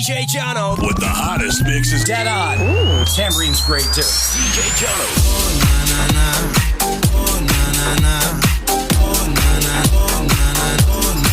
DJ Jono with the hottest mixes. Dead on. Ooh, Tambourine's great too. DJ Jono. Oh, na, na, na. Oh, na, na, na. Oh, na, na, oh, na, na, oh,